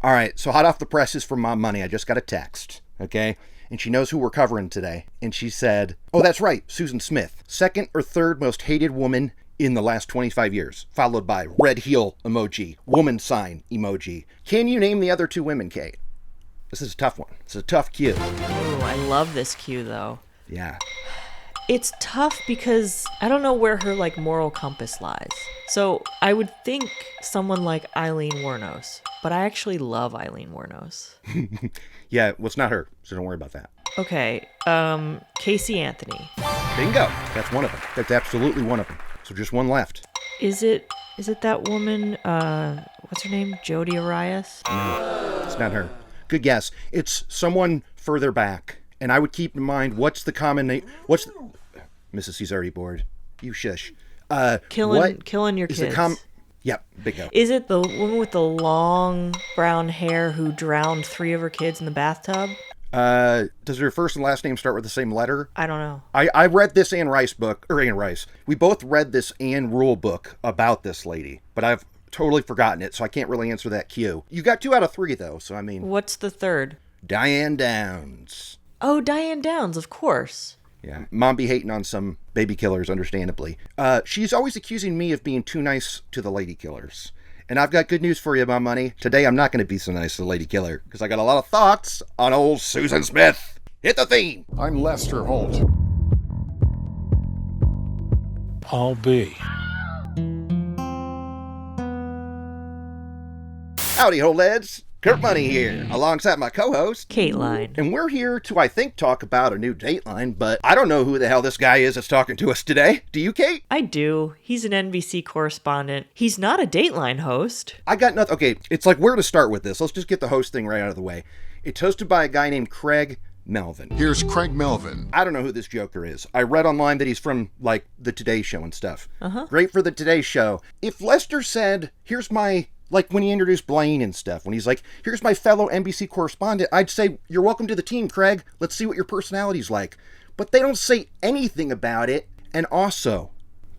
All right, so hot off the presses from Mom Money, I just got a text, okay? And she knows who we're covering today. And she said, oh, that's right, Susan Smith, second or third most hated woman in the last 25 years, followed by red heel emoji, woman sign emoji. Can you name the other two women, Kate? This is a tough one. It's a tough cue. Ooh, I love this cue, though. Yeah. It's tough because I don't know where her, moral compass lies. So I would think someone like Eileen Wuornos, but I actually love Eileen Wuornos. Yeah, well, it's not her, so don't worry about that. Okay, Casey Anthony. Bingo. That's one of them. That's absolutely one of them. So just one left. Is it that woman, what's her name? Jodi Arias? No, it's not her. Good guess. It's someone further back. And I would keep in mind, what's the common name? Mrs. C's already bored. You shush. Killing your kids. Yep, bingo. Is it the woman with the long brown hair who drowned 3 of her kids in the bathtub? Does her first and last name start with the same letter? I don't know. I read this Anne Rice. We both read this Anne Rule book about this lady, but I've totally forgotten it, so I can't really answer that cue. You got 2 out of 3, though, so I mean... What's the third? Diane Downs. Oh, Diane Downs, of course. Yeah, Mom be hating on some baby killers, understandably. She's always accusing me of being too nice to the lady killers. And I've got good news for you, Mom Money. Today I'm not going to be so nice to the lady killer, because I got a lot of thoughts on old Susan Smith. Hit the theme! I'm Lester Holt. I'll be. Howdy, ho lads. Kurt Money here, alongside my co-host, Cateline. And we're here to, I think, talk about a new Dateline, but I don't know who the hell this guy is that's talking to us today. Do you, Kate? I do. He's an NBC correspondent. He's not a Dateline host. I got nothing. Okay, it's like where to start with this. Let's just get the host thing right out of the way. It's hosted by a guy named Craig Melvin. Here's Craig Melvin. I don't know who this joker is. I read online that he's from, the Today Show and stuff. Uh-huh. Great for the Today Show. If Lester said, here's my... when he introduced Blaine and stuff, when he's like, here's my fellow NBC correspondent, I'd say, you're welcome to the team, Craig. Let's see what your personality's like. But they don't say anything about it. And also,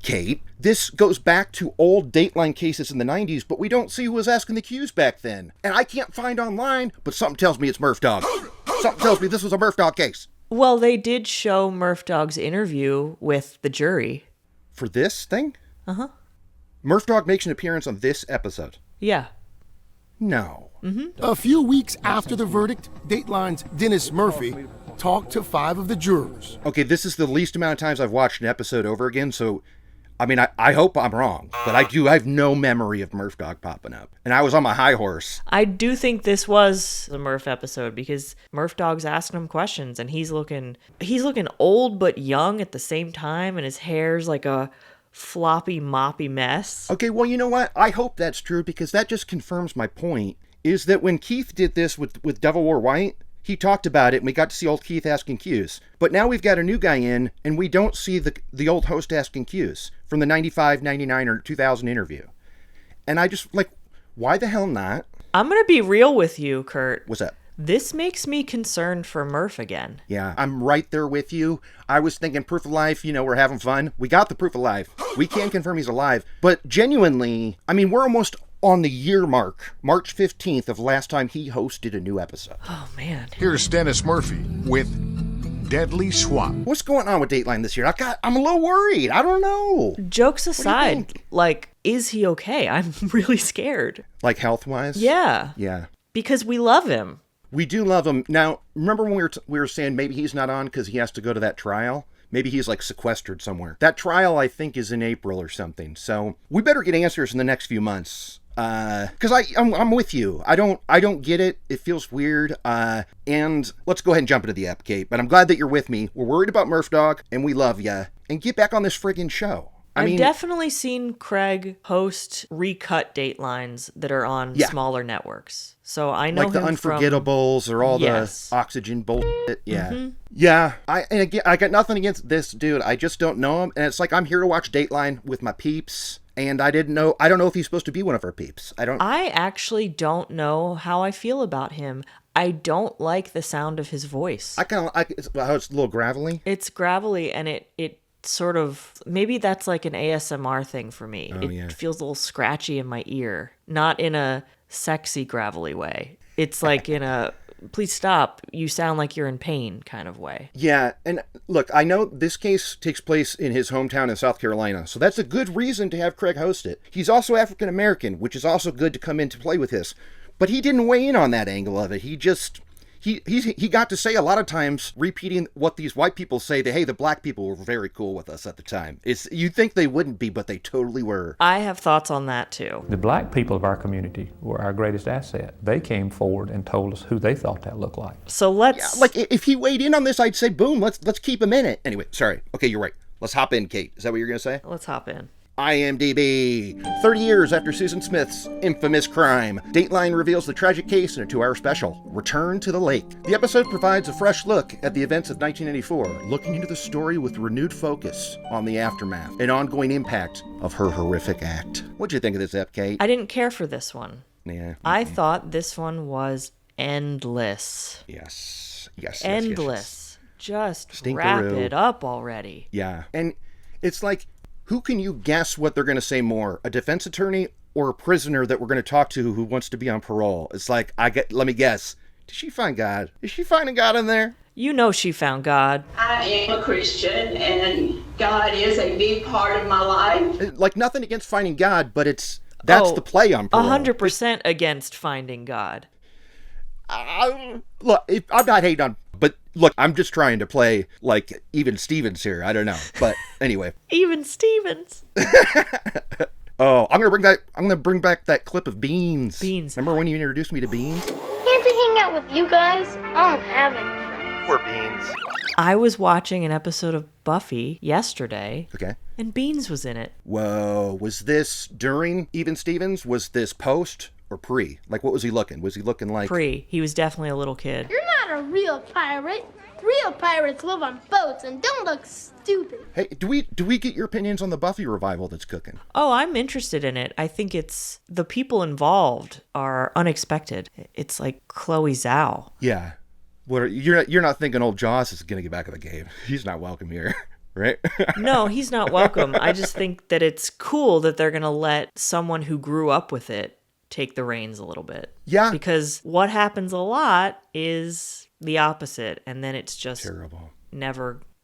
Kate, this goes back to old Dateline cases in the 90s, but we don't see who was asking the cues back then. And I can't find online, but something tells me it's MURPHDOG. Something tells me this was a MURPHDOG case. Well, they did show MURPHDOG's interview with the jury. For this thing? Uh-huh. MURPHDOG makes an appearance on this episode. Yeah. No. Mm-hmm. A few weeks after the verdict, Dateline's Dennis Murphy talked to 5 of the jurors. Okay, this is the least amount of times I've watched an episode over again, so, I mean, I hope I'm wrong, but I have no memory of MURPHDOG popping up. And I was on my high horse. I do think this was the Murph episode because MURPHDOG's asking him questions, and he's looking old but young at the same time, and his hair's like a floppy, moppy mess. Okay, well, you know what? I hope that's true, because that just confirms my point, is that when Keith did this with Devil Wore White, he talked about it, and we got to see old Keith asking cues. But now we've got a new guy in, and we don't see the old host asking cues from the 95, 99, or 2000 interview. And I just, why the hell not? I'm going to be real with you, Kurt. What's up? This makes me concerned for Murph again. Yeah, I'm right there with you. I was thinking proof of life, we're having fun. We got the proof of life. We can confirm he's alive. But genuinely, I mean, we're almost on the year mark, March 15th of last time he hosted a new episode. Oh, man. Here's Dennis Murphy with Deadly Swap. What's going on with Dateline this year? I'm a little worried. I don't know. Jokes aside, is he okay? I'm really scared. Like health-wise? Yeah. Yeah. Because we love him. We do love him. Now, remember when we were saying maybe he's not on because he has to go to that trial? Maybe he's sequestered somewhere. That trial, I think, is in April or something. So we better get answers in the next few months. Because I'm with you. I don't get it. It feels weird. And let's go ahead and jump into the app, Kate. But I'm glad that you're with me. We're worried about MURPHDOG, and we love ya. And get back on this friggin' show. I've definitely seen Craig host recut Datelines that are on smaller networks. So I know him the Unforgettables or all the Oxygen bullshit. Yeah. Mm-hmm. Yeah. I got nothing against this dude. I just don't know him. And it's I'm here to watch Dateline with my peeps. And I don't know if he's supposed to be one of our peeps. I actually don't know how I feel about him. I don't like the sound of his voice. It's a little gravelly. It's gravelly, and it sort of, maybe that's an ASMR thing for me. It feels a little scratchy in my ear. Not in a sexy gravelly way. It's like in a please stop, you sound like you're in pain kind of way. Yeah, and look, I know this case takes place in his hometown in South Carolina, so that's a good reason to have Craig host it. He's also African American, which is also good to come into play with this. But he didn't weigh in on that angle of it. He just... He got to say a lot of times, repeating what these white people say, that, hey, the black people were very cool with us at the time. You'd think they wouldn't be, but they totally were. I have thoughts on that, too. The black people of our community were our greatest asset. They came forward and told us who they thought that looked like. So let's... Yeah, like, if he weighed in on this, I'd say, boom, let's keep him in it. Anyway, sorry. Okay, you're right. Let's hop in, Kate. Is that what you're going to say? Let's hop in. IMDb. 30 years after Susan Smith's infamous crime, Dateline reveals the tragic case in a 2-hour special, Return to the Lake. The episode provides a fresh look at the events of 1984, looking into the story with renewed focus on the aftermath and ongoing impact of her horrific act. What'd you think of this ep, Kate? I didn't care for this one. Yeah. I thought this one was endless. Yes. Endless. Just Stinkeroo. wrap it up already. Yeah. And it's like, who can you guess what they're going to say more? A defense attorney or a prisoner that we're going to talk to who wants to be on parole? It's like, let me guess. Did she find God? Is she finding God in there? You know she found God. I am a Christian, and God is a big part of my life. Like, nothing against finding God, but that's the play on parole. 100% against finding God. Look, I'm not hating on, but look, I'm just trying to play like even Stevens here. I don't know, but anyway. Even Stevens. Oh, I'm gonna bring back that clip of Beans. Beans. Remember when you introduced me to Beans? Can't I hang out with you guys? I don't have any friends. Poor Beans. I was watching an episode of Buffy yesterday. Okay. And Beans was in it. Whoa, was this during Even Stevens? Was this post or pre? Like, what was he looking? Was he looking like... Pre. He was definitely a little kid. You're not a real pirate. Real pirates live on boats and don't look stupid. Hey, do we get your opinions on the Buffy revival that's cooking? Oh, I'm interested in it. I think it's... The people involved are unexpected. It's like Chloe Zhao. Yeah. You're not thinking old Jaws is going to get back in the game. He's not welcome here. Right? No, he's not welcome. I just think that it's cool that they're going to let someone who grew up with it take the reins a little bit. Yeah. Because what happens a lot is the opposite, and then it's just terrible.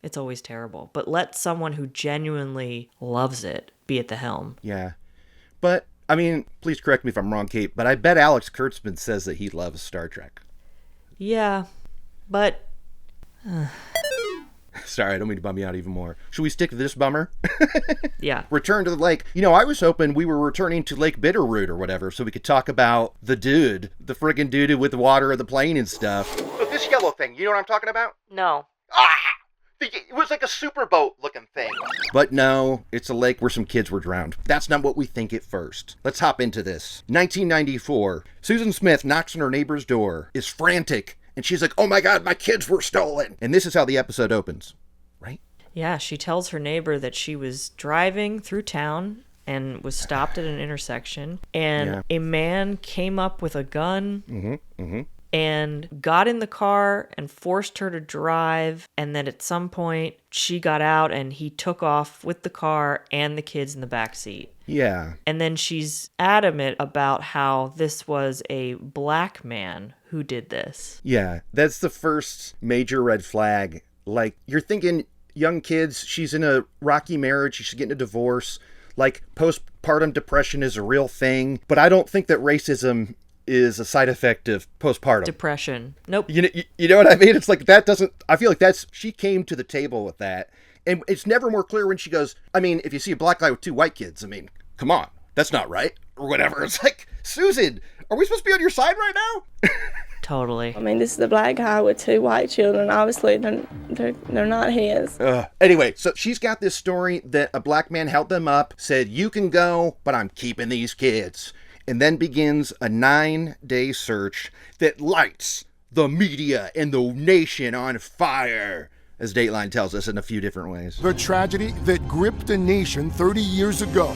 It's always terrible. But let someone who genuinely loves it be at the helm. Yeah. But, I mean, please correct me if I'm wrong, Kate, but I bet Alex Kurtzman says that he loves Star Trek. Yeah, but... Sorry, I don't mean to bum you out even more. Should we stick to this bummer? Yeah. Return to the lake. You know, I was hoping we were returning to Lake Bitterroot or whatever, so we could talk about the friggin' dude with the water of the plane and stuff. Look, this yellow thing, you know what I'm talking about? No. It was like a superboat looking thing. But no, it's a lake where some kids were drowned. That's not what we think at first. Let's hop into this. 1994. Susan Smith knocks on her neighbor's door, is frantic, and she's like, oh my God, my kids were stolen. And this is how the episode opens, right? Yeah, she tells her neighbor that she was driving through town and was stopped at an intersection, and a man came up with a gun and got in the car and forced her to drive, and then at some point she got out and he took off with the car and the kids in the back seat. Yeah. And then she's adamant about how this was a black man who did this. Yeah, that's the first major red flag. Like, you're thinking young kids, she's in a rocky marriage, she's getting a divorce, like postpartum depression is a real thing, but I don't think that racism is a side effect of postpartum depression. Nope. You know what I mean? It's like I feel like she came to the table with that. And it's never more clear when she goes, I mean, if you see a black guy with 2 white kids, I mean, come on, that's not right. Or whatever. It's like, Susan, are we supposed to be on your side right now? Totally. I mean, this is the black guy with 2 white children. Obviously, they're not his. Anyway, so she's got this story that a black man held them up, said, you can go, but I'm keeping these kids. And then begins a 9-day search that lights the media and the nation on fire, as Dateline tells us in a few different ways. The tragedy that gripped a nation 30 years ago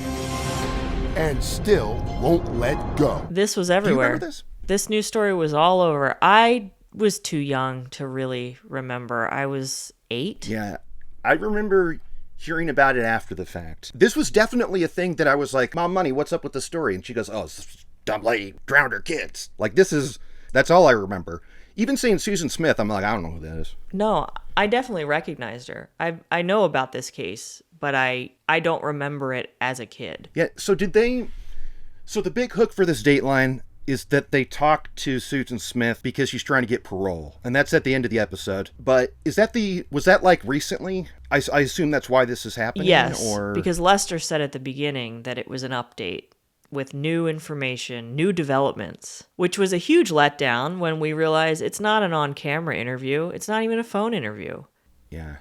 and still won't let go. This was everywhere. Do you remember this? This news story was all over. I was too young to really remember. I was 8. Yeah, I remember hearing about it after the fact. This was definitely a thing that I was like, Mom, Money, what's up with the story? And she goes, oh, it's dumb lady drowned her kids. Like, that's all I remember. Even saying Susan Smith, I'm like, I don't know who that is. No, I definitely recognized her. I know about this case, but I don't remember it as a kid. Yeah, so the big hook for this Dateline is that they talk to Susan Smith because she's trying to get parole. And that's at the end of the episode. But was that like recently? I assume that's why this is happening? Yes, or... because Lester said at the beginning that it was an update with new information, new developments, which was a huge letdown when we realized it's not an on-camera interview. It's not even a phone interview. Yeah.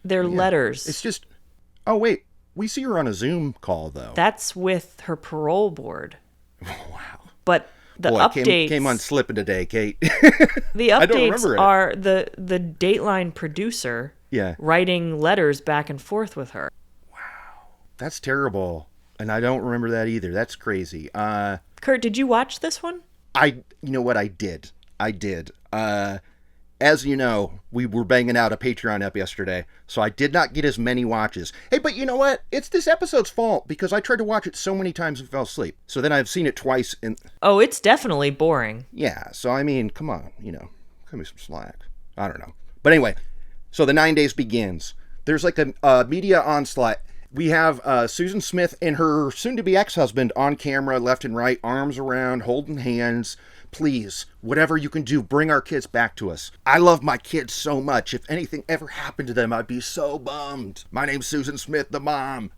They're letters. It's just, oh wait, we see her on a Zoom call though. That's with her parole board. Wow. But the updates came on slipping today, Kate. The I don't updates remember it. are the Dateline producer writing letters back and forth with her. Wow. That's terrible. And I don't remember that either. That's crazy. Kurt, did you watch this one? You know what? I did. As you know, we were banging out a Patreon up yesterday, so I did not get as many watches. Hey, but you know what? It's this episode's fault because I tried to watch it so many times and fell asleep. So then I've seen it twice. Oh, it's definitely boring. Yeah, so I mean, come on, cut me some slack. I don't know. But anyway, so the 9 days begins. There's like a media onslaught. We have Susan Smith and her soon-to-be ex-husband on camera, left and right, arms around, holding hands. Please, whatever you can do, bring our kids back to us. I love my kids so much. If anything ever happened to them, I'd be so bummed. My name's Susan Smith, the mom.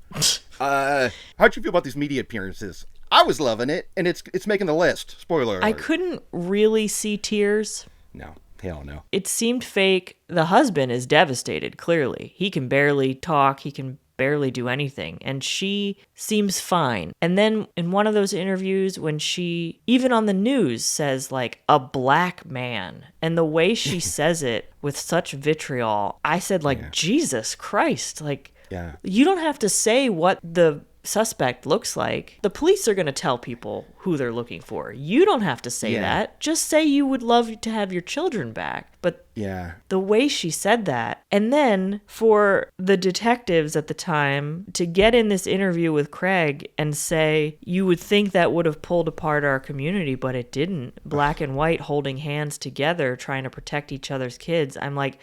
How'd you feel about these media appearances? I was loving it, and it's making the list. Spoiler alert. I couldn't really see tears. No. Hell no. It seemed fake. The husband is devastated, clearly. He can barely talk. He can barely do anything. And she seems fine. And then in one of those interviews when she, even on the news, says like, a black man. And the way she says it with such vitriol, I said like, Jesus Christ. Like, you don't have to say what the suspect looks like. The police are going to tell people who they're looking for. You don't have to say that. Just say you would love to have your children back. But the way she said that, and then for the detectives at the time to get in this interview with Craig and say, you would think that would have pulled apart our community, but it didn't. Black and white holding hands together, trying to protect each other's kids. I'm like,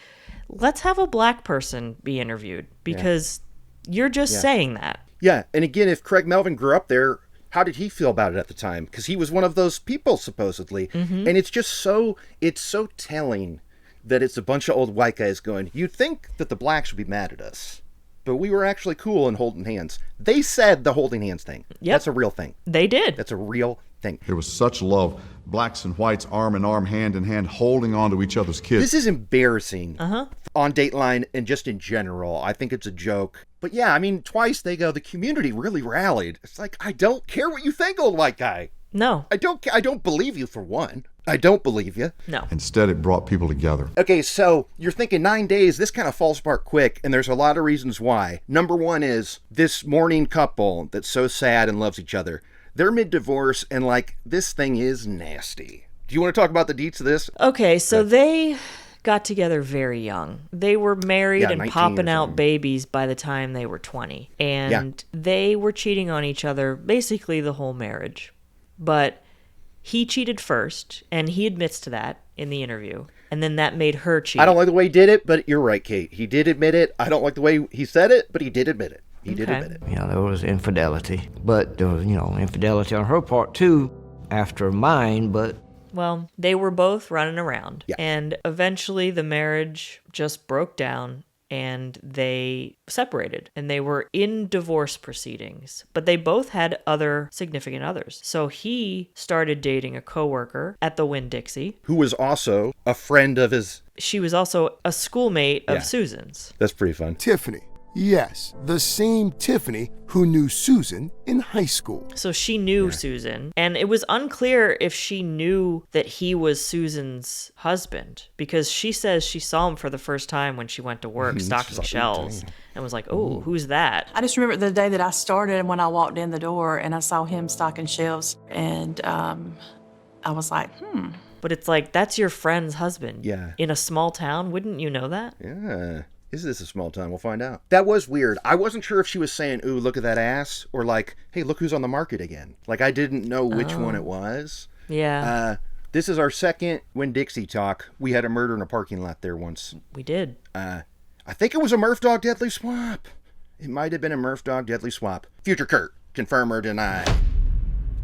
let's have a black person be interviewed because you're just saying that. Yeah, and again, if Craig Melvin grew up there, how did he feel about it at the time? Because he was one of those people, supposedly. Mm-hmm. And it's just so telling that it's a bunch of old white guys going, you'd think that the blacks would be mad at us, but we were actually cool and holding hands. They said the holding hands thing. Yep. That's a real thing. They did. That's a real thing. There was such love. Blacks and whites, arm in arm, hand in hand, holding on to each other's kids. This is embarrassing on Dateline and just in general. I think it's a joke. But yeah, I mean, twice they go, the community really rallied. It's like, I don't care what you think, old white guy. No. I don't believe you, for one. I don't believe you. No. Instead, it brought people together. Okay, so you're thinking 9 days, this kind of falls apart quick, and there's a lot of reasons why. Number one is this mourning couple that's so sad and loves each other. They're mid-divorce, and like, this thing is nasty. Do you want to talk about the deets of this? Okay, so they got together very young. They were married and popping out babies by the time they were 20. And they were cheating on each other basically the whole marriage. But he cheated first, and he admits to that in the interview. And then that made her cheat. I don't like the way he did it, but you're right, Kate. He did admit it. I don't like the way he said it, but he did admit it. He did admit it. Yeah, there was infidelity. But there was, infidelity on her part, too, after mine, but... Well, they were both running around. Yeah. And eventually the marriage just broke down and they separated. And they were in divorce proceedings. But they both had other significant others. So he started dating a coworker at the Winn-Dixie. Who was also a friend of his... She was also a schoolmate of Susan's. That's pretty fun. Tiffany. Yes, the same Tiffany who knew Susan in high school. So she knew Susan, and it was unclear if she knew that he was Susan's husband, because she says she saw him for the first time when she went to work stocking shelves and was like, oh, who's that? I just remember the day that I started and when I walked in the door and I saw him stocking shelves, and I was like, But it's like, that's your friend's husband. Yeah. In a small town, wouldn't you know that? Yeah. Is this a small town? We'll find out. That was weird. I wasn't sure if she was saying, ooh, look at that ass, or like, hey, look who's on the market again. Like, I didn't know which one it was. Yeah. This is our second Winn-Dixie talk. We had a murder in a parking lot there once. We did. I think it was a MURPHDOG deadly swap. It might have been a MURPHDOG deadly swap. Future Kurt, confirm or deny.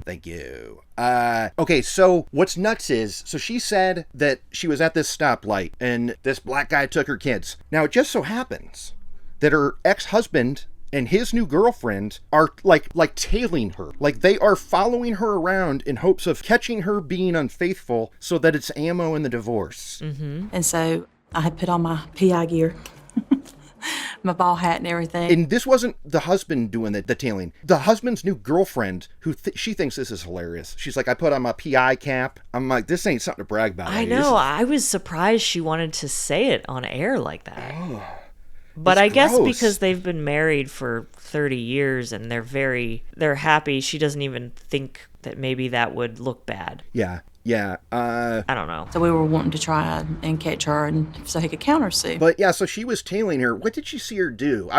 Thank you. Okay, so what's nuts is, so she said that she was at this stoplight and this black guy took her kids. Now, it just so happens that her ex-husband and his new girlfriend are like tailing her. Like, they are following her around in hopes of catching her being unfaithful so that it's ammo in the divorce. Mm-hmm. And so I had put on my PI gear. My ball hat and everything. And this wasn't the husband doing the tailing. The husband's new girlfriend, who she thinks this is hilarious. She's like, I put on my PI cap. I'm like, this ain't something to brag about. I know. I was surprised she wanted to say it on air like that. Oh, but I guess because they've been married for 30 years and they're happy, she doesn't even think that maybe that would look bad. Yeah. I don't know. So we were wanting to try and catch her and so he could countersue. But yeah, so she was tailing her. What did you see her do?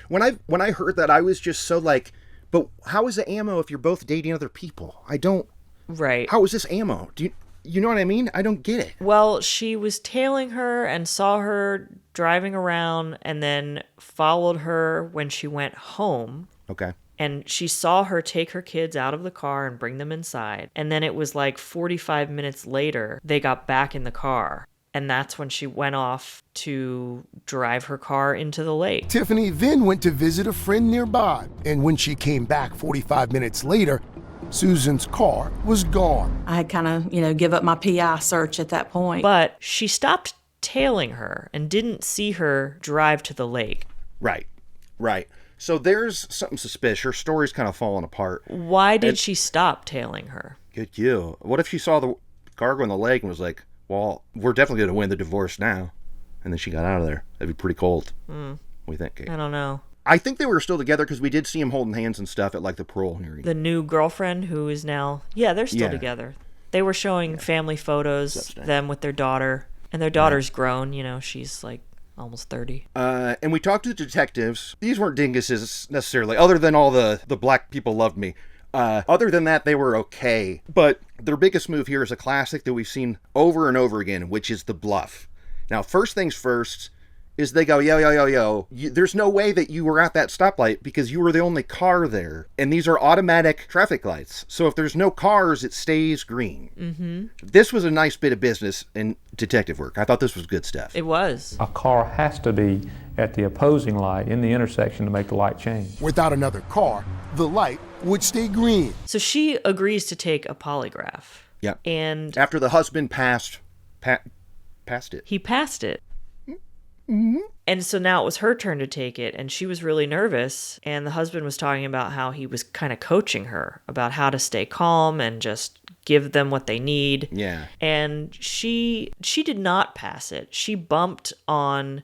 When I heard that, I was just so like, but how is it ammo if you're both dating other people? I don't. Right. How is this ammo? Do you know what I mean? I don't get it. Well, she was tailing her and saw her driving around and then followed her when she went home. Okay. And she saw her take her kids out of the car and bring them inside. And then it was like 45 minutes later, they got back in the car. And that's when she went off to drive her car into the lake. Tiffany then went to visit a friend nearby. And when she came back 45 minutes later, Susan's car was gone. I had kind of, give up my PI search at that point. But she stopped tailing her and didn't see her drive to the lake. Right. So there's something suspicious. Her story's kind of falling apart. Why did she stop tailing her? Good you. What if she saw the car go in the lake and was like, well, we're definitely going to win the divorce now. And then she got out of there. That'd be pretty cold. What do you think, Kate? I don't know. I think they were still together because we did see him holding hands and stuff at like the parole hearing. The new girlfriend who is now, they're still together. They were showing family photos, them with their daughter. And their daughter's grown, she's like almost 30. And we talked to the detectives. These weren't dinguses necessarily, other than all the black people loved me. Other than that, they were okay. But their biggest move here is a classic that we've seen over and over again, which is the bluff. Now, first things first is they go, yo. There's no way that you were at that stoplight because you were the only car there. And these are automatic traffic lights. So if there's no cars, it stays green. Mm-hmm. This was a nice bit of business and detective work. I thought this was good stuff. It was. A car has to be at the opposing light in the intersection to make the light change. Without another car, the light would stay green. So she agrees to take a polygraph. Yep. And after the husband passed it. He passed it. Mm-hmm. And so now it was her turn to take it, and she was really nervous, and the husband was talking about how he was kind of coaching her about how to stay calm and just give them what they need. Yeah. And she did not pass it. She bumped on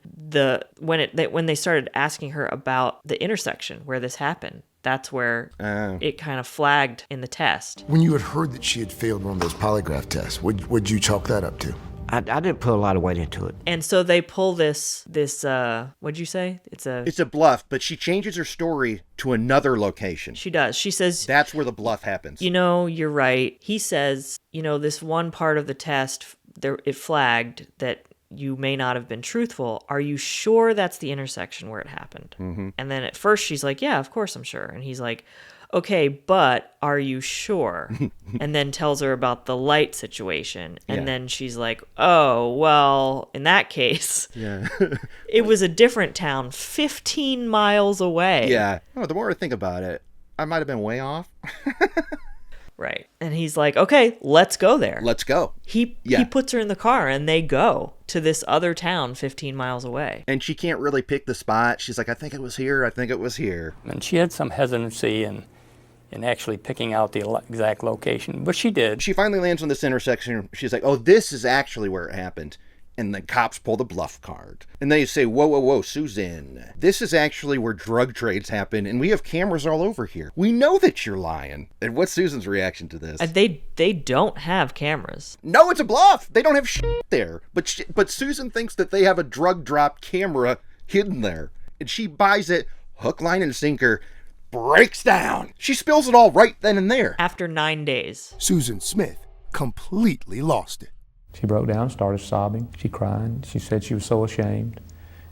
when they started asking her about the intersection where this happened. That's where it kind of flagged in the test. When you had heard that she had failed one of those polygraph tests, what'd you chalk that up to? I didn't put a lot of weight into it. And so they pull this what'd you say? It's a bluff, but she changes her story to another location. She does. She says that's where the bluff happens. You're right. He says, this one part of the test, it flagged that you may not have been truthful. Are you sure that's the intersection where it happened? Mm-hmm. And then at first she's like, yeah, of course I'm sure. And he's like, okay, but are you sure? And then tells her about the light situation. And then she's like, oh, well, in that case, it was a different town 15 miles away. Yeah. Oh, the more I think about it, I might have been way off. Right. And he's like, okay, let's go there. Let's go. He puts her in the car and they go to this other town 15 miles away. And she can't really pick the spot. She's like, I think it was here. And she had some hesitancy in actually picking out the exact location, but she did. She finally lands on this intersection. She's like, oh, this is actually where it happened. And the cops pull the bluff card. And they say, whoa, Susan, this is actually where drug trades happen, and we have cameras all over here. We know that you're lying. And what's Susan's reaction to this? They don't have cameras. No, it's a bluff. They don't have shit there. But Susan thinks that they have a drug drop camera hidden there. And she buys it, hook, line, and sinker, breaks down. She spills it all right then and there. After 9 days. Susan Smith completely lost it. She broke down, started sobbing. She cried. She said she was so ashamed.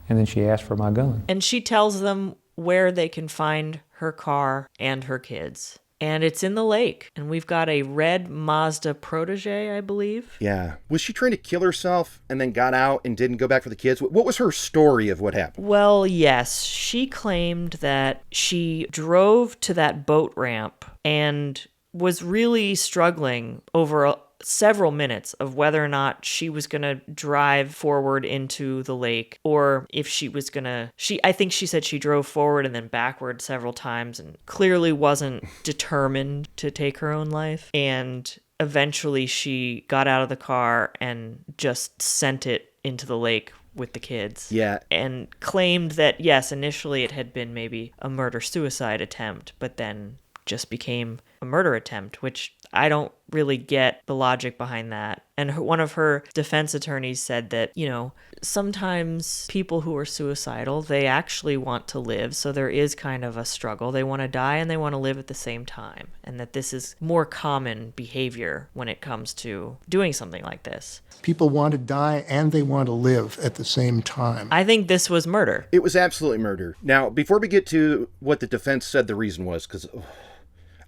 And then she asked for my gun. And she tells them where they can find her car and her kids. And it's in the lake. And we've got a red Mazda Protege, I believe. Yeah. Was she trying to kill herself and then got out and didn't go back for the kids? What was her story of what happened? Well, yes. She claimed that she drove to that boat ramp and was really struggling over several minutes of whether or not she was going to drive forward into the lake or if she was going to... I think she said she drove forward and then backward several times and clearly wasn't determined to take her own life. And eventually she got out of the car and just sent it into the lake with the kids. Yeah. And claimed that, yes, initially it had been maybe a murder-suicide attempt, but then just became a murder attempt, which I don't really get the logic behind that. And one of her defense attorneys said that, you know, sometimes people who are suicidal, they actually want to live. So there is kind of a struggle. They want to die and they want to live at the same time. And that this is more common behavior when it comes to doing something like this. People want to die and they want to live at the same time. I think this was murder. It was absolutely murder. Now, before we get to what the defense said the reason was, because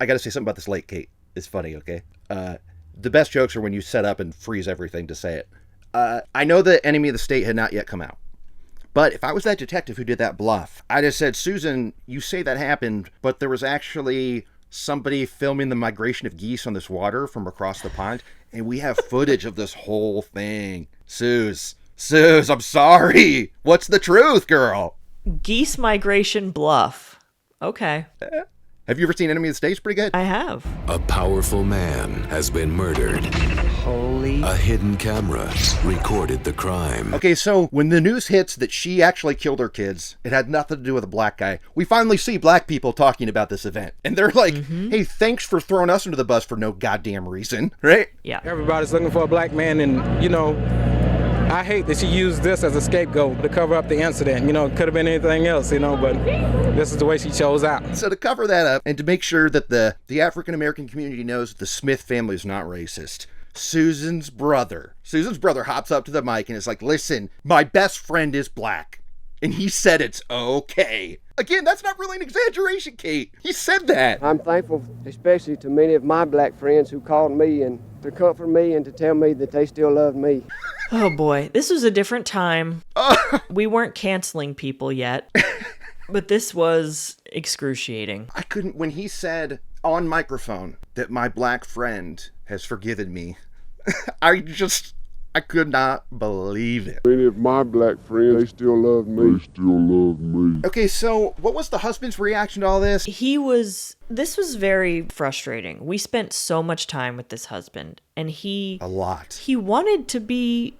I got to say something about this lake, Kate. It's funny, okay? The best jokes are when you set up and freeze everything to say it. I know the Enemy of the State had not yet come out. But if I was that detective who did that bluff, I just said, Susan, you say that happened, but there was actually somebody filming the migration of geese on this water from across the pond, and we have footage of this whole thing. Suze, I'm sorry. What's the truth, girl? Geese migration bluff. Okay. Have you ever seen Enemy of the State? It's pretty good. I have. A powerful man has been murdered. Holy. A hidden camera recorded the crime. Okay, so when the news hits that she actually killed her kids, it had nothing to do with a black guy. We finally see black people talking about this event. And they're like, hey, thanks for throwing us under the bus for no goddamn reason, right? Yeah. Everybody's looking for a black man, and, you know, I hate that she used this as a scapegoat to cover up the incident. You know, it could have been anything else, you know, but this is the way she chose out. So to cover that up and to make sure that the African-American community knows the Smith family is not racist, Susan's brother hops up to the mic and is like, listen, my best friend is black. And he said it's okay. Again, that's not really an exaggeration, Kate. He said that. I'm thankful, especially to many of my black friends who called me and to comfort me and to tell me that they still love me. Oh boy, this was a different time. We weren't canceling people yet. But this was excruciating. I couldn't, when he said on microphone that my black friend has forgiven me, I could not believe it. Many of my black friends, they still love me. Okay, so what was the husband's reaction to all this? This was very frustrating. We spent so much time with this husband, and a lot. He wanted to do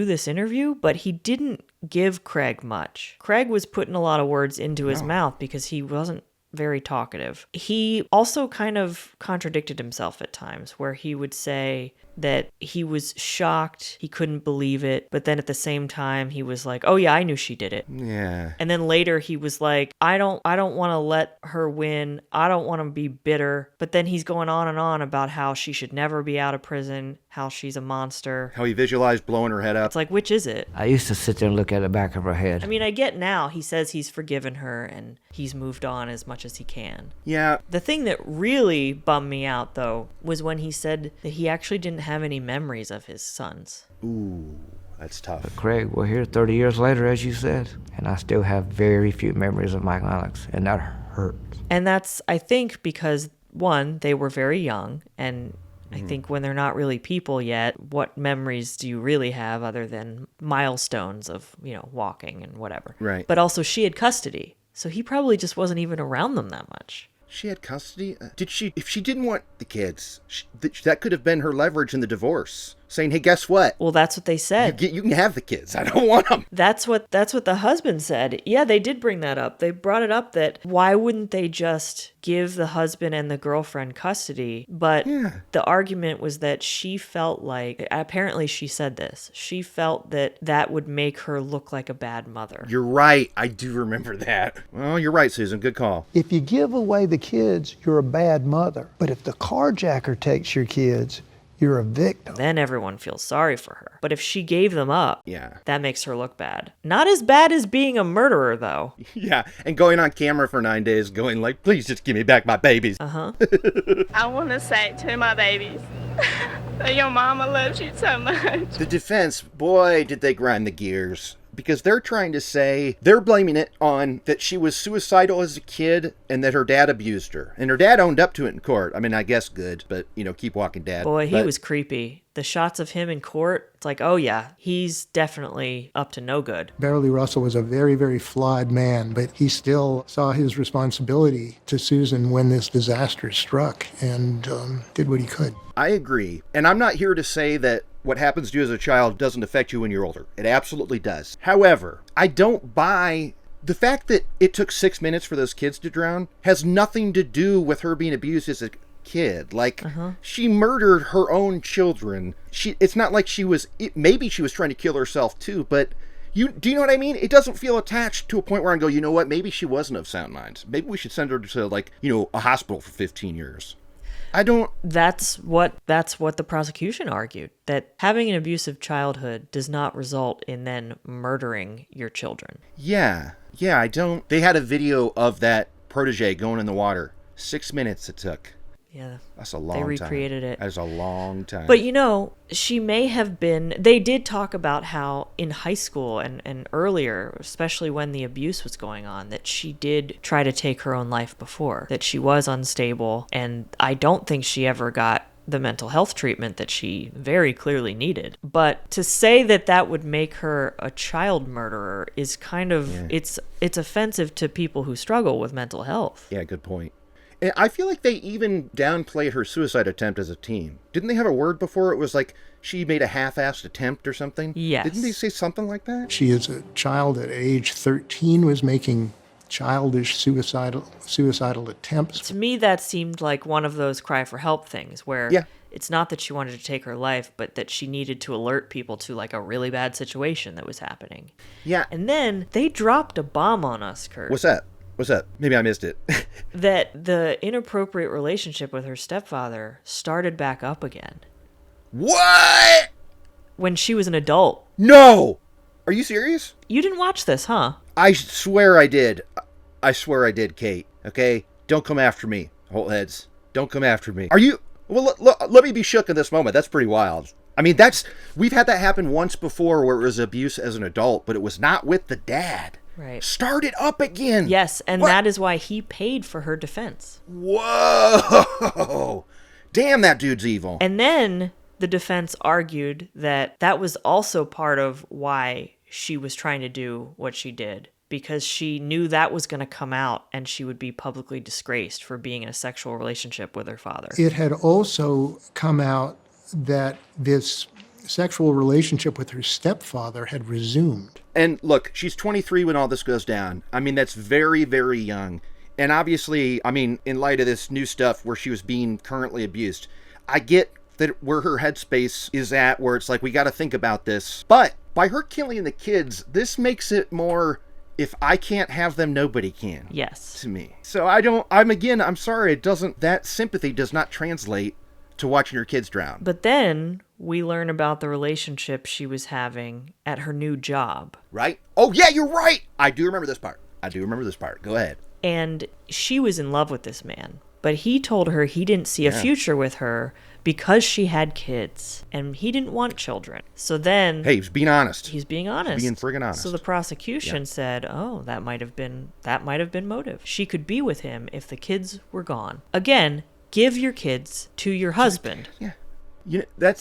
this interview, but he didn't give Craig much. Craig was putting a lot of words into his mouth because he wasn't very talkative. He also kind of contradicted himself at times, where he would say that he was shocked, he couldn't believe it, but then at the same time he was like, oh yeah, I knew she did it. Yeah. And then later he was like, I don't want to let her win. I don't want to be bitter. But then he's going on and on about how she should never be out of prison, how she's a monster. How he visualized blowing her head up. It's like, which is it? I used to sit there and look at the back of her head. I mean, I get now he says he's forgiven her and he's moved on as much as he can. Yeah. The thing that really bummed me out, though, was when he said that he actually didn't have any memories of his sons. Ooh, that's tough. But Craig, we're here 30 years later, as you said, and I still have very few memories of Michael Alex, and that hurts. And that's, I think, because, one, they were very young, and I think when they're not really people yet, what memories do you really have other than milestones of, walking and whatever? Right. But also she had custody, so he probably just wasn't even around them that much. She had custody? If she didn't want the kids, that could have been her leverage in the divorce. saying, hey, guess what? Well, that's what they said. You can have the kids. I don't want them. That's what the husband said. Yeah, they did bring that up. They brought it up that why wouldn't they just give the husband and the girlfriend custody? But the argument was that she felt like, apparently she said this, she felt that that would make her look like a bad mother. You're right. I do remember that. Well, you're right, Susan. Good call. If you give away the kids, you're a bad mother. But if the carjacker takes your kids, you're a victim. Then everyone feels sorry for her. But if she gave them up, yeah, that makes her look bad. Not as bad as being a murderer, though. Yeah, and going on camera for 9 days going like, please just give me back my babies. Uh-huh. I want to say to my babies that your mama loves you so much. The defense, boy, did they grind the gears. Because they're trying to say, they're blaming it on that she was suicidal as a kid and that her dad abused her. And her dad owned up to it in court. I mean, I guess good, but, keep walking, Dad. Boy, he was creepy. The shots of him in court, it's like, oh yeah, he's definitely up to no good. Beverly Russell was a very, very flawed man, but he still saw his responsibility to Susan when this disaster struck and did what he could. I agree. And I'm not here to say that what happens to you as a child doesn't affect you when you're older. It absolutely does. However, I don't buy the fact that it took 6 minutes for those kids to drown has nothing to do with her being abused as a kid. Like, she murdered her own children. It's not like maybe she was trying to kill herself too, but do you know what I mean? It doesn't feel attached to a point where I go, you know what? Maybe she wasn't of sound mind. Maybe we should send her to a hospital for 15 years. I don't. That's what the prosecution argued, that having an abusive childhood does not result in then murdering your children. Yeah, I don't. They had a video of that protege going in the water. 6 minutes it took. Yeah. That's a long time. They recreated it. That's a long time. But she may have been, they did talk about how in high school and earlier, especially when the abuse was going on, that she did try to take her own life before, that she was unstable, and I don't think she ever got the mental health treatment that she very clearly needed. But to say that would make her a child murderer is kind of, it's offensive to people who struggle with mental health. Yeah, good point. And I feel like they even downplayed her suicide attempt as a teen. Didn't they have a word before? It was like she made a half-assed attempt or something? Yes. Didn't they say something like that? She, as a child at age 13, was making childish suicidal attempts. To me, that seemed like one of those cry for help things where it's not that she wanted to take her life, but that she needed to alert people to like a really bad situation that was happening. Yeah. And then they dropped a bomb on us, Kurt. What's that? Maybe I missed it. That the inappropriate relationship with her stepfather started back up again. What? When she was an adult. No! Are you serious? You didn't watch this, huh? I swear I did. I swear I did, Kate. Okay? Don't come after me, holeheads. Don't come after me. Are you... Well, let me be shook in this moment. That's pretty wild. I mean, we've had that happen once before where it was abuse as an adult, but it was not with the dad. Right. Start it up again. Yes, and that is why he paid for her defense. Whoa! Damn, that dude's evil. And then the defense argued that was also part of why she was trying to do what she did, because she knew that was going to come out and she would be publicly disgraced for being in a sexual relationship with her father. It had also come out that this sexual relationship with her stepfather had resumed. And look, she's 23 when all this goes down. I mean, that's very, very young. And obviously, I mean, in light of this new stuff where she was being currently abused, I get that where her headspace is at, where it's like, we got to think about this. But by her killing the kids, this makes it more, if I can't have them, nobody can. Yes. To me. So I'm sorry, that sympathy does not translate to watching her kids drown. But then we learn about the relationship she was having at her new job. Right? Oh, yeah, you're right. I do remember this part. Go ahead. And she was in love with this man. But he told her he didn't see a future with her because she had kids. And he didn't want children. So then... Hey, he's being honest. He's being honest. Being friggin' honest. So the prosecution said, oh, that might have been motive. She could be with him if the kids were gone. Again... Give your kids to your husband. Yeah. I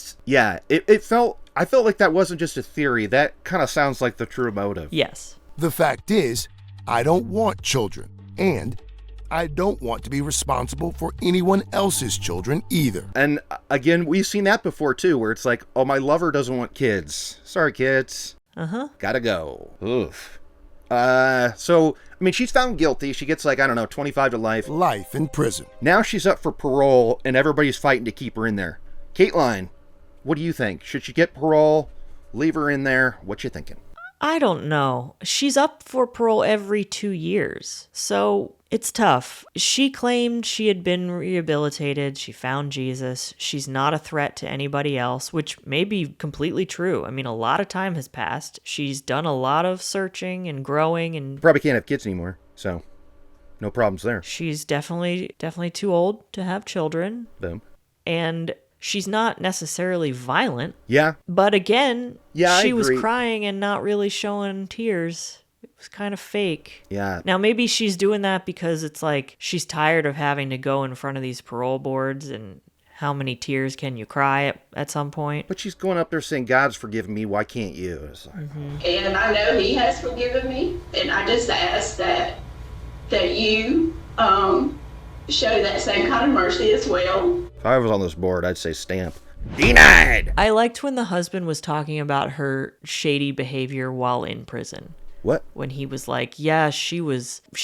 felt like that wasn't just a theory. That kind of sounds like the true motive. Yes. The fact is, I don't want children. And I don't want to be responsible for anyone else's children either. And again, we've seen that before too, where it's like, oh, my lover doesn't want kids. Sorry, kids. Gotta go. Oof. So, I mean, she's found guilty. She gets 25 to life. Life in prison. Now she's up for parole, and everybody's fighting to keep her in there. Caitlin, what do you think? Should she get parole? Leave her in there? What you thinking? I don't know. She's up for parole every 2 years, so it's tough. She claimed she had been rehabilitated. She found Jesus. She's not a threat to anybody else, which may be completely true. I mean, a lot of time has passed. She's done a lot of searching and growing, and probably can't have kids anymore, so no problems there. She's definitely too old to have children. Boom. And she's not necessarily violent. Yeah. But again, she was agree. crying and not really showing tears. It was kind of fake. Yeah. Now, maybe she's doing that because it's like she's tired of having to go in front of these parole boards, and how many tears can you cry at some point? But she's going up there saying, God's forgiven me, why can't you? It's like, And I know he has forgiven me, and I just ask that you show that same kind of mercy as well. if I was on this board, I'd say stamp. Denied! I liked when the husband was talking about her shady behavior while in prison. What? When he was like, yeah, she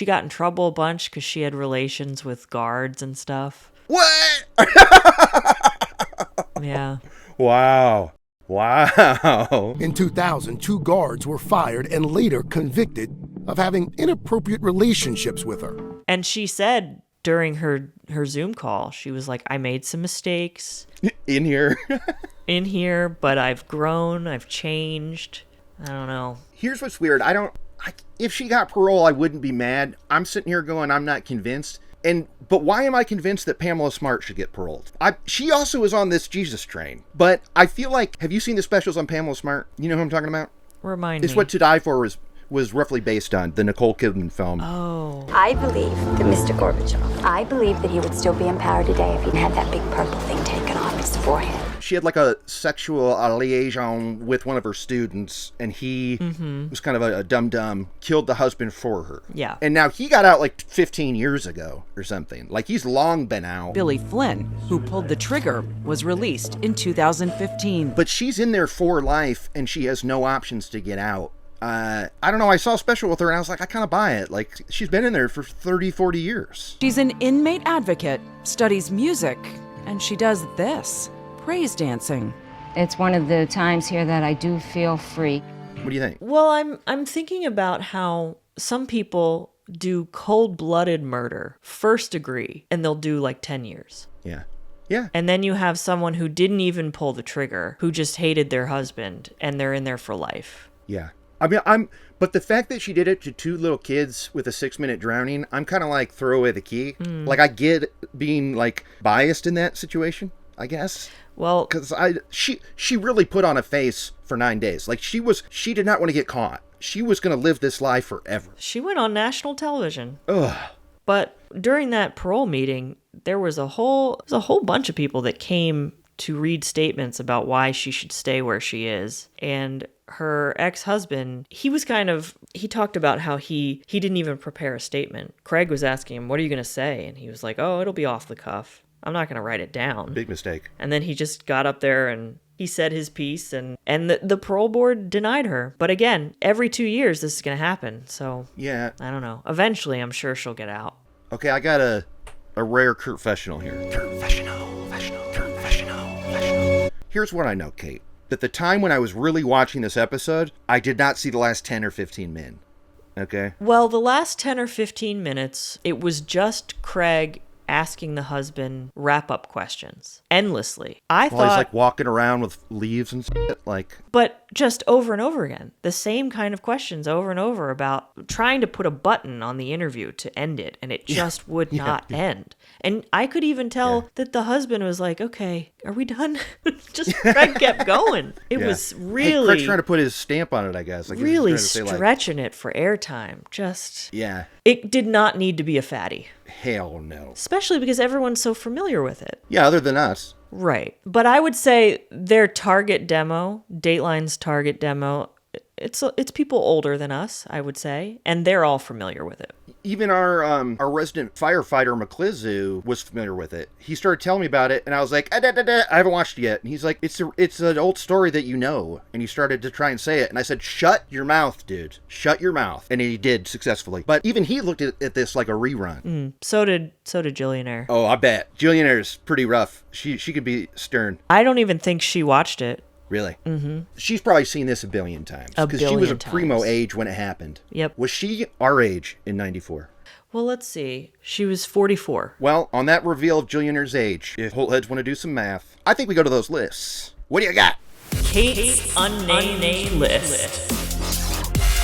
got in trouble a bunch because she had relations with guards and stuff. What? Yeah. Wow. In 2000, 2 guards were fired and later convicted of having inappropriate relationships with her. And she said during her Zoom call, she was like, I made some mistakes. In here, but I've grown, I've changed. I don't know. Here's what's weird. If she got parole, I wouldn't be mad. I'm sitting here going, I'm not convinced. But why am I convinced that Pamela Smart should get paroled? She also is on this Jesus train. But I feel like, have you seen the specials on Pamela Smart? You know who I'm talking about? Remind me. It's what To Die For was roughly based on, the Nicole Kidman film. Oh. I believe that Mr. Gorbachev, I believe that he would still be in power today if he'd had that big purple thing taken off his forehead. She had like a sexual liaison with one of her students, and he was kind of a dum-dum, killed the husband for her. Yeah. And now he got out like 15 years ago or something. Like, he's long been out. Billy Flynn, who pulled the trigger, was released in 2015. But she's in there for life, and she has no options to get out. I don't know, I saw a special with her, and I was like, I kind of buy it. Like, she's been in there for 30, 40 years. She's an inmate advocate, studies music, and she does this. Praise dancing. It's one of the times here that I do feel free. What do you think? Well, I'm thinking about how some people do cold-blooded murder, first degree, and they'll do like 10 years. Yeah. Yeah. And then you have someone who didn't even pull the trigger, who just hated their husband, and they're in there for life. Yeah. I mean, but the fact that she did it to 2 little kids with a 6-minute drowning, I'm kind of like, throw away the key. Like, I get being like biased in that situation, I guess. Well, because she really put on a face for 9 days. Like, she did not want to get caught. She was going to live this life forever. She went on national television. Ugh. But during that parole meeting, there was a whole bunch of people that came to read statements about why she should stay where she is. And her ex-husband, he talked about how he didn't even prepare a statement. Craig was asking him, what are you going to say? And he was like, oh, it'll be off the cuff. I'm not going to write it down. Big mistake. And then he just got up there and he said his piece, and the parole board denied her. But again, every 2 years this is going to happen. So yeah, I don't know. Eventually, I'm sure she'll get out. Okay, I got a rare Kurtfessional here. Kurtfessional. Here's what I know, Kate. At the time when I was really watching this episode, I did not see the last 10 or 15 men. Okay? Well, the last 10 or 15 minutes, it was just Craig asking the husband wrap-up questions endlessly. He's like walking around with leaves and shit, like. But just over and over again, the same kind of questions over and over about trying to put a button on the interview to end it, and it just would not end. And I could even tell that the husband was like, "Okay, are we done?" Just Craig kept going. It was really Craig's trying to put his stamp on it, I guess. Like, really stretching it for airtime. Just yeah. It did not need to be a fatty. Hell no. Especially because everyone's so familiar with it. Yeah, other than us. Right. But I would say their target demo, Dateline's target demo, it's people older than us, I would say, and they're all familiar with it. Even our resident firefighter McClizu was familiar with it. He started telling me about it, and I was like, I haven't watched it yet. And he's like, it's an old story that you know. And he started to try and say it, and I said, shut your mouth, dude. Shut your mouth. And he did successfully. But even he looked at this like a rerun. So did Jillionaire. Oh, I bet. Jillionaire's pretty rough. She could be stern. I don't even think she watched it. Really? Mm-hmm. She's probably seen this a billion times. Because she was a primo age when it happened. Yep. Was she our age in 94? Well, let's see. She was 44. Well, on that reveal of Jillionaire's age, if Holtheads want to do some math, I think we go to those lists. What do you got? Kate's unnamed list.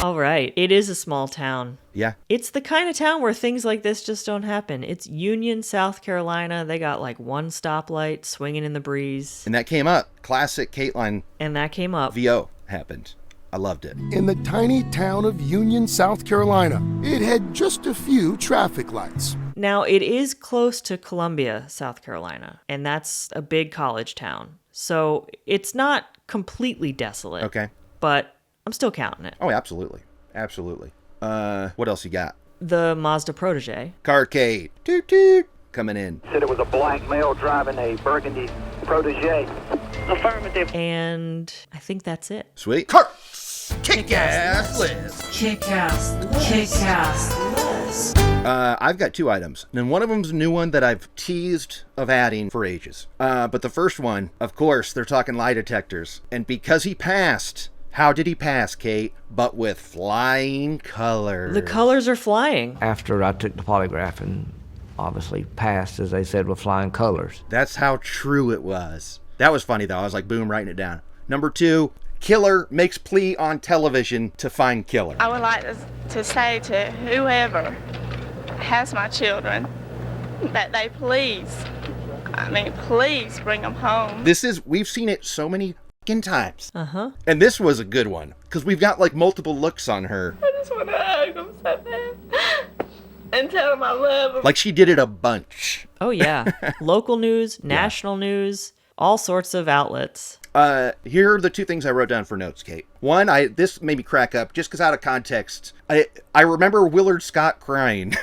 All right. It is a small town. Yeah. It's the kind of town where things like this just don't happen. It's Union, South Carolina. They got like one stoplight swinging in the breeze. And that came up. Classic Cateline. And that came up. VO happened. I loved it. In the tiny town of Union, South Carolina, it had just a few traffic lights. Now, it is close to Columbia, South Carolina, and that's a big college town. So it's not completely desolate. Okay. But I'm still counting it. Oh, absolutely. Absolutely. What else you got? The Mazda Protege. Carcade. Toot toot. Coming in. Said it was a black male driving a burgundy Protege. Affirmative. And I think that's it. Sweet. Carts. Kick-ass list. Kick-ass list. Kick-ass list. I've got 2 items, and one of them's a new one that I've teased of adding for ages. But the first one, of course, they're talking lie detectors. And because he passed, how did he pass, Kate? But with flying colors. The colors are flying. After I took the polygraph and obviously passed, as they said, with flying colors. That's how true it was. That was funny, though. I was like, boom, writing it down. Number 2, killer makes plea on television to find killer. I would like to say to whoever has my children that they please bring them home. We've seen it so many fucking times. Uh-huh. And this was a good one, because we've got like multiple looks on her. I just want to hug them so bad and tell them I love them. Like she did it a bunch. Oh, yeah. Local news, national news, all sorts of outlets. Here are the 2 things I wrote down for notes, Kate. One, this made me crack up just because out of context. I remember Willard Scott crying.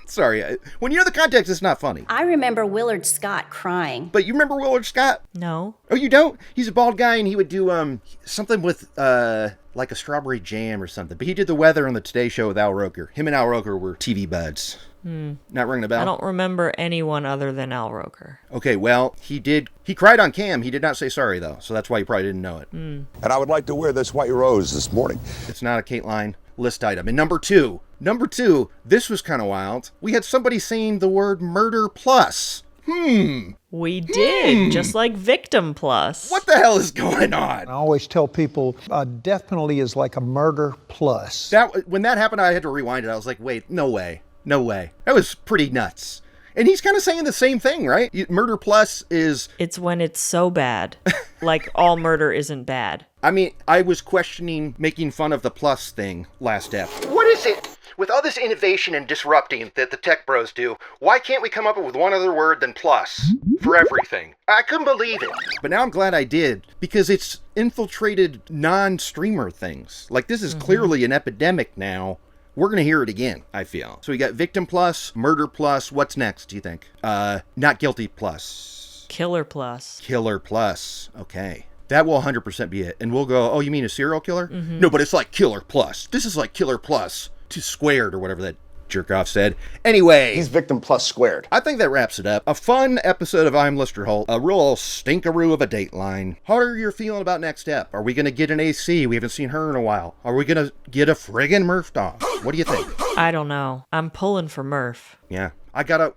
Sorry, when you know the context, it's not funny. I remember Willard Scott crying. But you remember Willard Scott? No. Oh, you don't? He's a bald guy, and he would do something with like a strawberry jam or something. But he did the weather on the Today Show with Al Roker. Him and Al Roker were TV buds. Not ringing a bell? I don't remember anyone other than Al Roker. Okay, well, he cried on cam. He did not say sorry, though, so that's why you probably didn't know it. And I would like to wear this white rose this morning. It's not a Cateline list item. And number two, this was kind of wild. We had somebody saying the word murder plus. We did, just like victim plus. What the hell is going on? I always tell people death penalty is like a murder plus. When that happened, I had to rewind it. I was like, wait, no way. That was pretty nuts. And he's kind of saying the same thing, right? Murder plus is... It's when it's so bad. Like all murder isn't bad. I mean, I was questioning making fun of the plus thing last step. What is it? With all this innovation and disrupting that the tech bros do, why can't we come up with one other word than plus for everything? I couldn't believe it. But now I'm glad I did, because it's infiltrated non-streamer things. Like, this is clearly an epidemic now. We're going to hear it again, I feel. So we got victim plus, murder plus. What's next, do you think? Not guilty plus. Killer plus. Killer plus. Okay. That will 100% be it. And we'll go, oh, you mean a serial killer? No, but it's like killer plus. This is like killer plus 2 squared or whatever that jerk off said. Anyway. He's victim plus squared. I think that wraps it up. A fun episode of I'm Lester Holt. A real stinkaroo of a Dateline. How are you feeling about next step? Are we going to get an AC? We haven't seen her in a while. Are we going to get a friggin' Murph dog? What do you think? I don't know. I'm pulling for Murph. Yeah.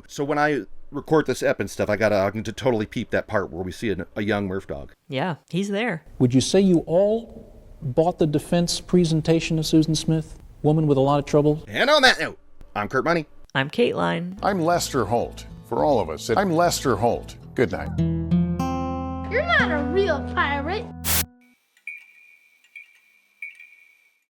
So when I record this ep and stuff, I'm going to totally peep that part where we see a young Murph dog. Yeah, he's there. Would you say you all bought the defense presentation of Susan Smith? Woman with a lot of trouble? And on that note, I'm Kurt Money. I'm Cateline. I'm Lester Holt. For all of us, I'm Lester Holt. Good night. You're not a real pirate.